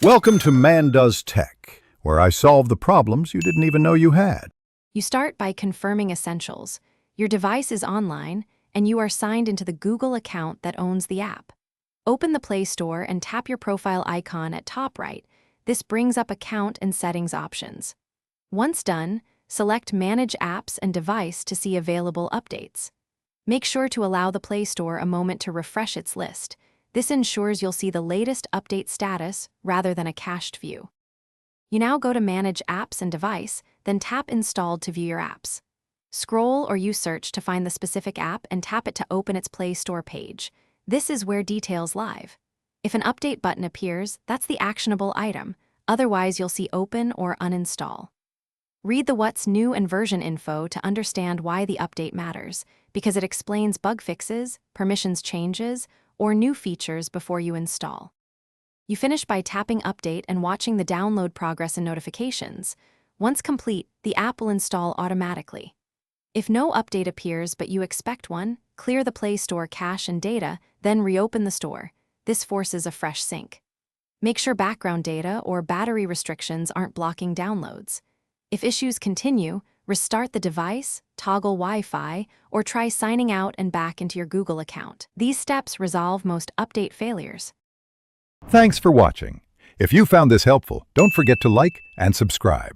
Welcome to Man Does Tech, where I solve the problems you didn't even know you had. You start by confirming essentials. Your device is online, and you are signed into the Google account that owns the app. Open the Play Store and tap your profile icon at top right. This brings up account and settings options. Once done, select Manage Apps and Device to see available updates. Make sure to allow the Play Store a moment to refresh its list. This ensures you'll see the latest update status rather than a cached view. You now go to Manage Apps and Device, then tap Installed to view your apps. Scroll or use search to find the specific app and tap it to open its Play Store page. This is where details live. If an update button appears, that's the actionable item. Otherwise, you'll see Open or Uninstall. Read the What's New and version info to understand why the update matters, because it explains bug fixes, permissions changes, or new features before you install. You finish by tapping Update and watching the download progress and notifications. Once complete, the app will install automatically. If no update appears but you expect one, clear the Play Store cache and data, then reopen the store. This forces a fresh sync. Make sure background data or battery restrictions aren't blocking downloads. If issues continue, restart the device, toggle Wi-Fi, or try signing out and back into your Google account. These steps resolve most update failures. Thanks for watching. If you found this helpful, don't forget to like and subscribe.